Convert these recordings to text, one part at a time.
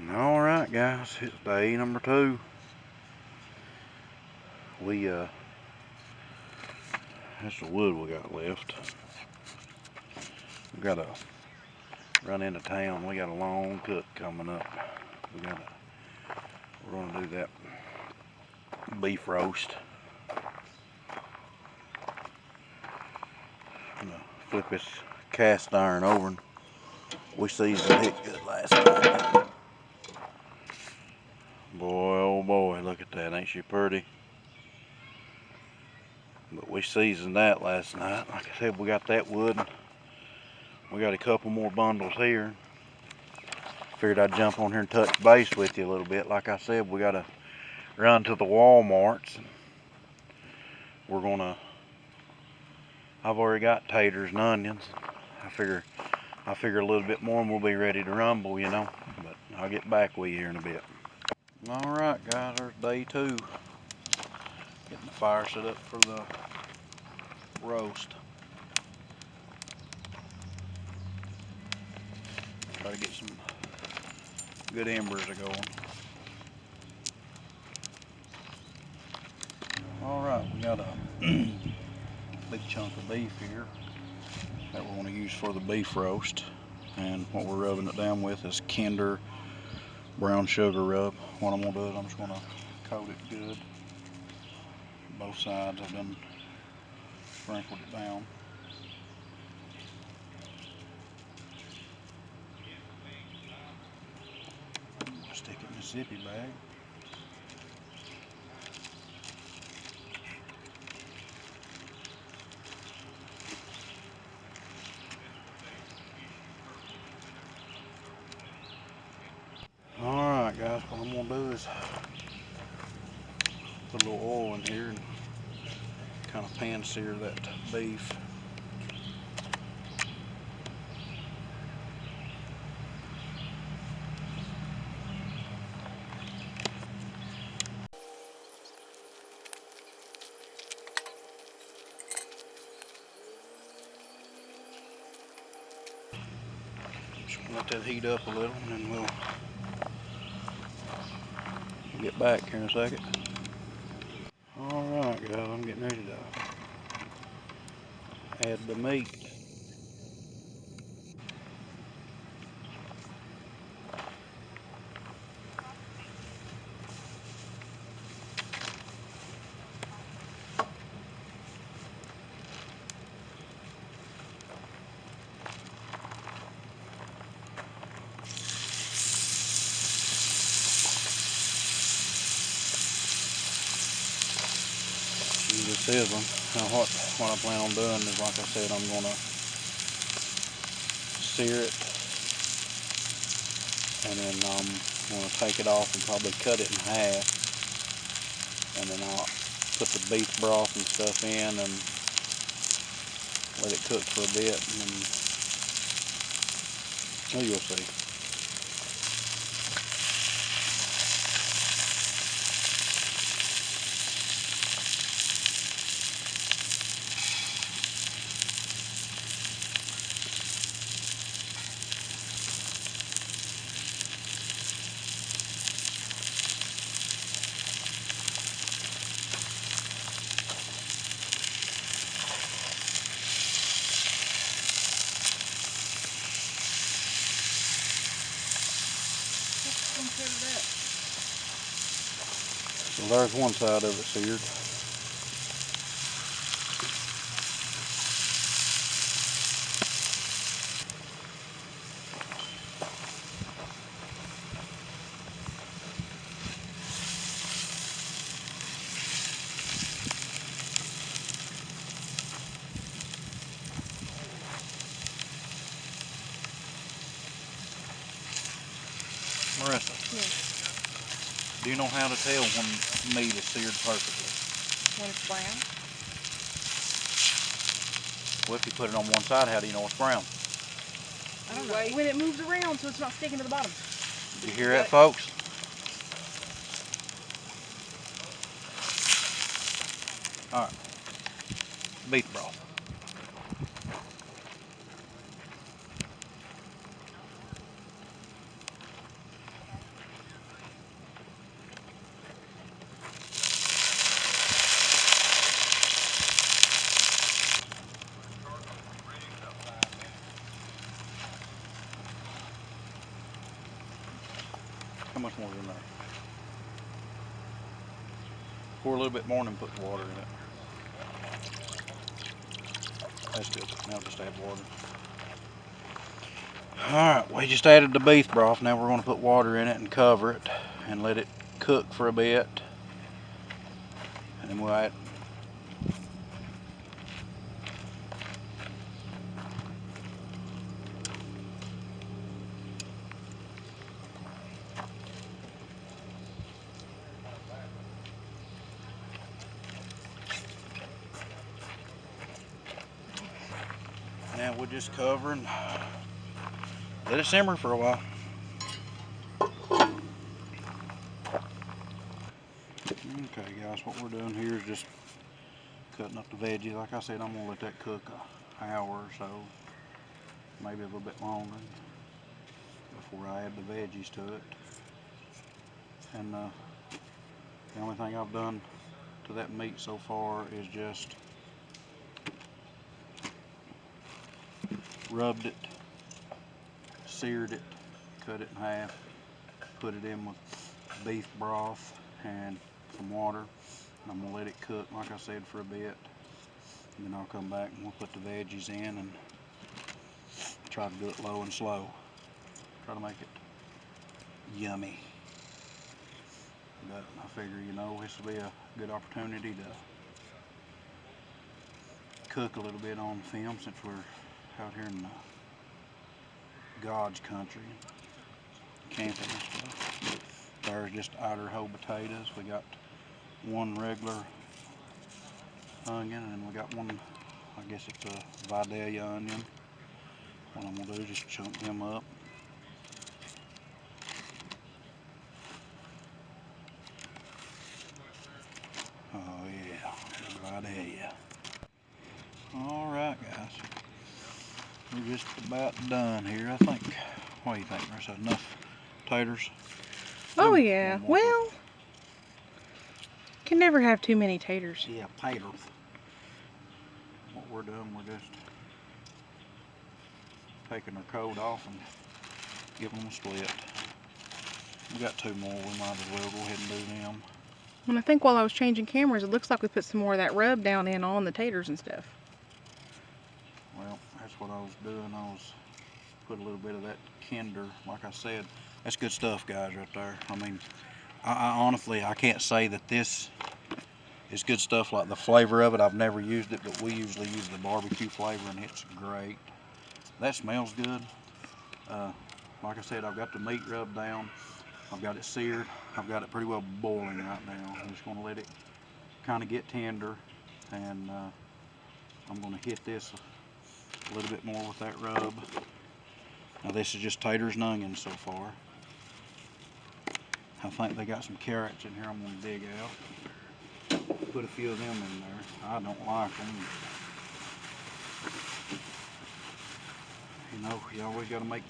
Alright guys, it's day number 2. That's the wood we got left. We gotta run into town. We got a long cook coming up. We're gonna do that beef roast. I'm gonna flip this cast iron over, and we seasoned it good last night. Boy, oh boy, look at that, ain't she pretty? But we seasoned that last night. Like I said, we got that wood. We got a couple more bundles here. Figured I'd jump on here and touch base with you a little bit. Like I said, we gotta run to the Walmarts. I've already got taters and onions. I figure a little bit more and we'll be ready to rumble, you know. But I'll get back with you here in a bit. Alright guys, there's day 2. Getting the fire set up for the roast. Try to get some good embers going. Alright, we got a big chunk of beef here that we're going to use for the beef roast. And what we're rubbing it down with is KandM brown sugar rub. What I'm going to do is I'm just going to coat it good. Both sides I've done sprinkled it down. Stick it in a zippy bag. Alright guys, what I'm going to do is put a little oil in here and kind of pan sear that beef. Just let that heat up a little and then we'll get back here in a second. Alright guys, I'm getting ready to add the meat. Just sizzling. Now what I plan on doing is, like I said, I'm gonna sear it and then I'm gonna take it off and probably cut it in half, and then I'll put the beef broth and stuff in and let it cook for a bit, and then you'll see. So there's one side of it seared. Marissa, yes. Do you know how to tell when meat is seared perfectly? When it's brown? Well, if you put it on one side, how do you know it's brown? I don't know. When it moves around so it's not sticking to the bottom. Did you hear that, folks? Alright. Beef broth. How much more is in there? Pour a little bit more and then put the water in it. That's good. Now just add water. Alright, we just added the beef broth. Now we're going to put water in it and cover it and let it cook for a bit. And then we'll add. Now we'll just cover and let it simmer for a while. Okay guys, what we're doing here is just cutting up the veggies. Like I said, I'm going to let that cook an hour or so, maybe a little bit longer, before I add the veggies to it. And the only thing I've done to that meat so far is just rubbed it, seared it, cut it in half, put it in with beef broth and some water. And I'm going to let it cook, like I said, for a bit. And then I'll come back and we'll put the veggies in and try to do it low and slow. Try to make it yummy. But I figure, you know, this will be a good opportunity to cook a little bit on film since we're out here in God's country, camping and stuff. There's just Idaho potatoes. We got one regular onion, and then we got one, I guess it's a Vidalia onion. What I'm gonna do is just chunk them up. Oh yeah, Vidalia. All right, guys. We're just about done here, I think. What do you think, Marissa? Enough taters? Oh yeah. Well, can never have too many taters. Yeah, taters. What we're doing, we're just taking their coat off and giving them a split. We got two more. We might as well go ahead and do them. And I think while I was changing cameras, it looks like we put some more of that rub down in on the taters and stuff. Well, that's what I was doing. I was put a little bit of that KandM. Like I said, that's good stuff, guys, right there. I mean, I honestly, I can't say that this is good stuff. Like the flavor of it, I've never used it, but we usually use the barbecue flavor, and it's great. That smells good. Like I said, I've got the meat rubbed down. I've got it seared. I've got it pretty well boiling right now. I'm just going to let it kind of get tender, and I'm going to hit this a little bit more with that rub. Now this is just taters and onions so far. I think they got some carrots in here I'm going to dig out. Put a few of them in there. I don't like them. You know, you always got to make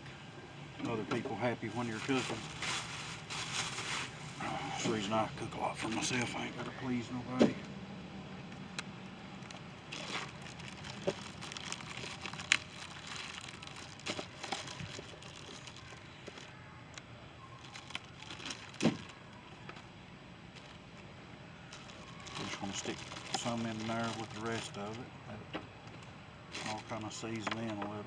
other people happy when you're cooking. That's the reason I cook a lot for myself. I ain't got to please nobody. Just going to stick some in there with the rest of it. All kind of season in a little.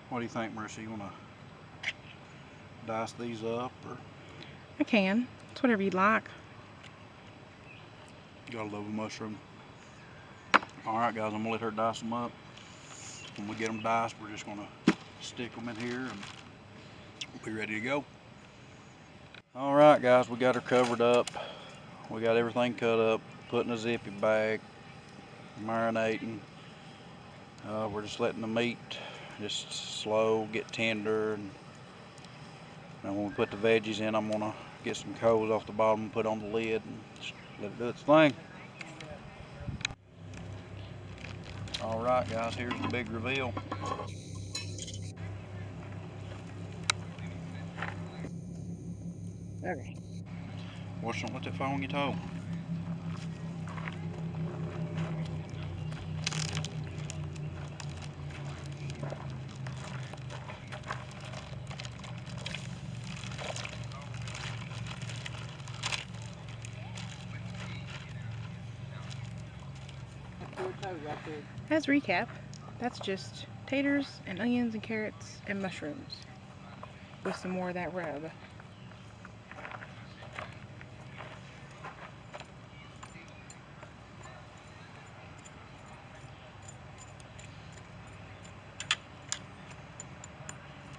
What do you think, Marissa? You want to dice these up, or? I can. It's whatever you'd like. Gotta love a mushroom. Alright guys, I'm gonna let her dice them up. When we get them diced, we're just gonna stick them in here and we'll be ready to go. Alright guys, we got her covered up. We got everything cut up, put in a zippy bag, marinating. We're just letting the meat just slow, get tender. And when we put the veggies in, I'm gonna get some coals off the bottom and put on the lid and just let it do its thing. Alright guys, here's the big reveal. Okay. Watch, don't let that fall on your toe. As recap, that's just taters and onions and carrots and mushrooms with some more of that rub.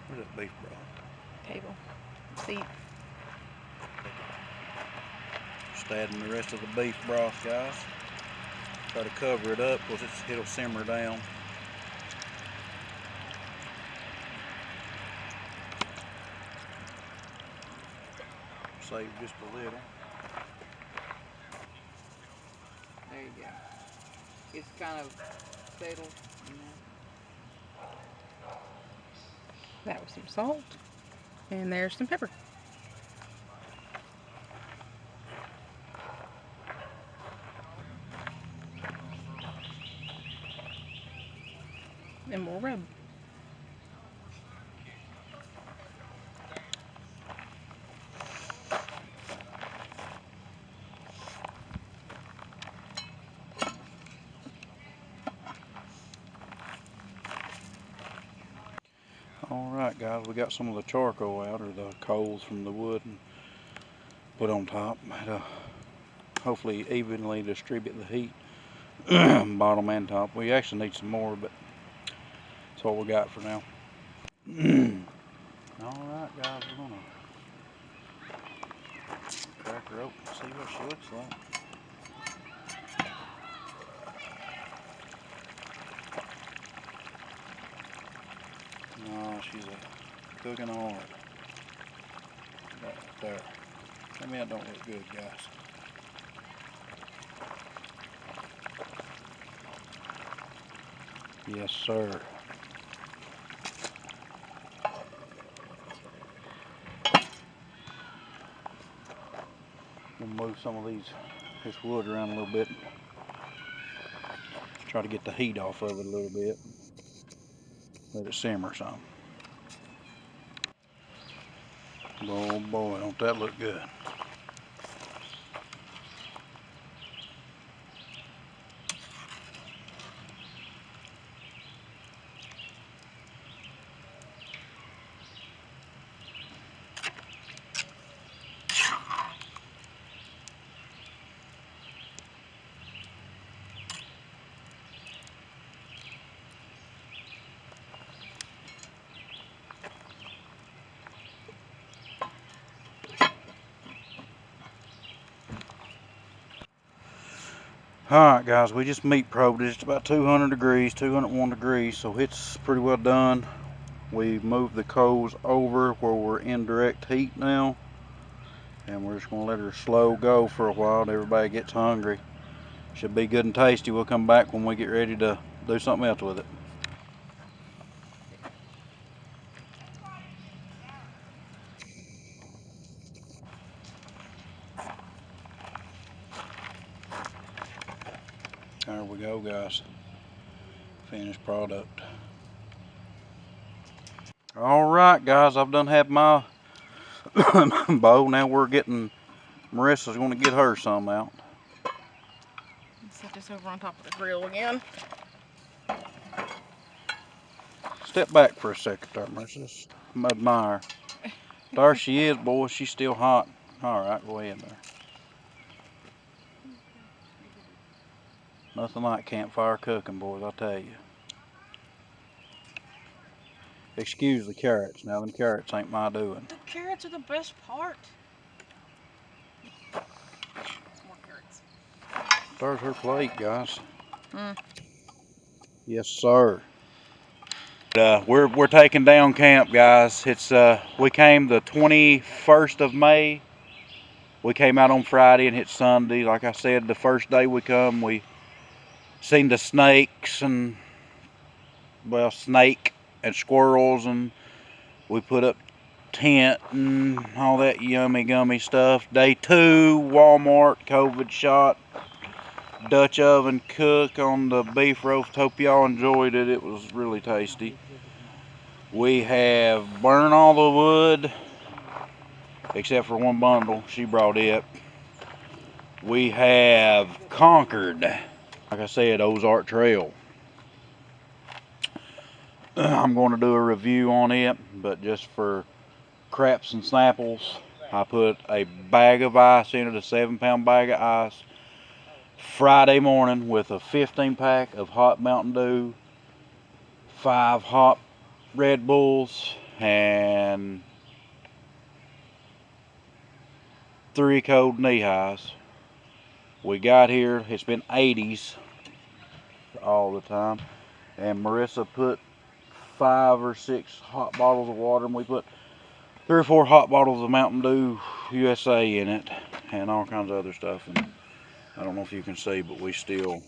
Where's that beef broth? Table. Seat. Just adding the rest of the beef broth, guys. Try to cover it up because it'll simmer down. Save just a little. There you go. It's kind of settled, you know. That was some salt. And there's some pepper. And more rub. Alright guys, we got some of the charcoal out, or the coals from the wood, and put on top. Hopefully evenly distribute the heat, bottom and top. We actually need some more, but that's what we got for now. Alright guys, we're gonna crack her open and see what she looks like. No, she's a cooking hard. Right there. Tell me that don't look good, guys. Yes, sir. We'll move some of this wood around a little bit. Try to get the heat off of it a little bit. Let it simmer some. Oh boy, don't that look good. Alright guys, we just meat probed it. It's about 200 degrees, 201 degrees, so it's pretty well done. We moved the coals over where we're in direct heat now. And we're just going to let her slow go for a while till everybody gets hungry. Should be good and tasty. We'll come back when we get ready to do something else with it. There we go, guys. Finished product. Alright guys, I've done had my bowl. Now we're getting, Marissa's going to get her some out. Let's set this over on top of the grill again. Step back for a second there, Marissa. Admire. There she is, boy. She's still hot. Alright, go ahead there. Nothing like campfire cooking, boys, I'll tell you. Excuse the carrots. Now, them carrots ain't my doing. The carrots are the best part. More carrots. There's her plate, guys. Yes, sir. We're taking down camp, guys. It's we came the 21st of May. We came out on Friday and hit Sunday. Like I said, the first day we come, we seen the snakes and, well, snake and squirrels, and we put up tent and all that yummy gummy stuff. Day 2, Walmart, COVID shot, Dutch oven cook on the beef roast. Hope y'all enjoyed it. It was really tasty. We have burned all the wood except for one bundle. She brought it. We have conquered, like I said, Ozark Trail. I'm going to do a review on it, but just for craps and snapples, I put a bag of ice in it, a 7-pound bag of ice, Friday morning with a 15-pack of hot Mountain Dew, 5 hot Red Bulls, and 3 cold knee highs. We got here, it's been 80s all the time, and Marissa put 5 or 6 hot bottles of water, and we put 3 or 4 hot bottles of Mountain Dew USA in it, and all kinds of other stuff. And I don't know if you can see, but there's still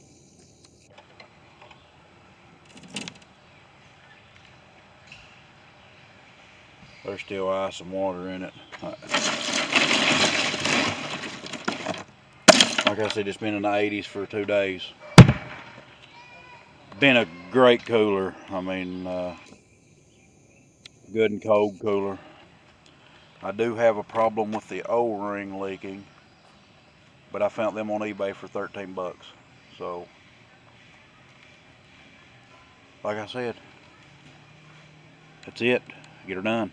ice and water in it. Like I said, it's been in the 80s for 2 days. Been a great cooler. I mean, good and cold cooler. I do have a problem with the O-ring leaking, but I found them on eBay for 13 bucks. So, like I said, that's it. Get her done.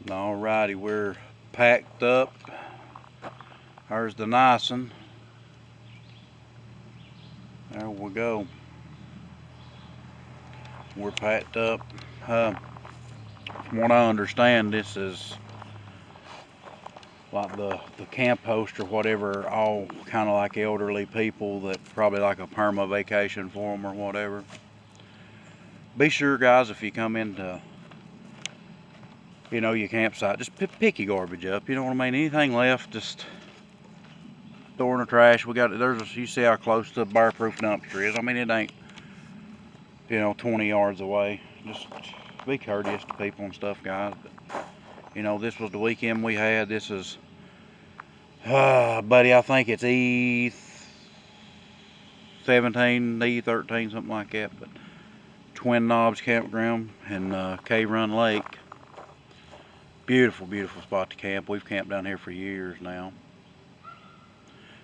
Alrighty, we're packed up. There's the nice one. There we go. We're packed up. From what I understand, this is like the camp host or whatever, all kind of like elderly people that probably like a perma vacation for them or whatever. Be sure, guys, if you come into, your campsite, just pick your garbage up. You know what I mean? Anything left, just throw in the trash. You see how close the bear-proof dumpster is. I mean, it ain't, 20 yards away. Just be courteous to people and stuff, guys. But, this was the weekend we had. This is, buddy, I think it's E17, E13, something like that. But Twin Knobs Campground in K-Run Lake. Beautiful, beautiful spot to camp. We've camped down here for years now.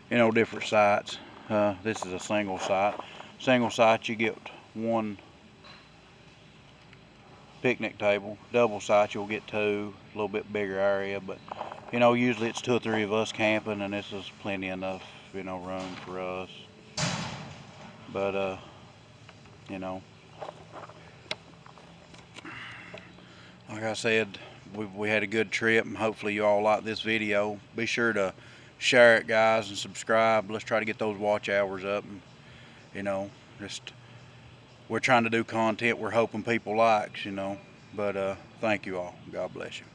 Different sites. This is a single site. Single site, you get 1 picnic table. Double site, you'll get 2. A little bit bigger area, but usually it's 2 or 3 of us camping, and this is plenty enough, room for us. But like I said, we had a good trip, and hopefully you all like this video. Be sure to share it, guys, and subscribe. Let's try to get those watch hours up, and we're trying to do content we're hoping people likes, but thank you all. God bless you.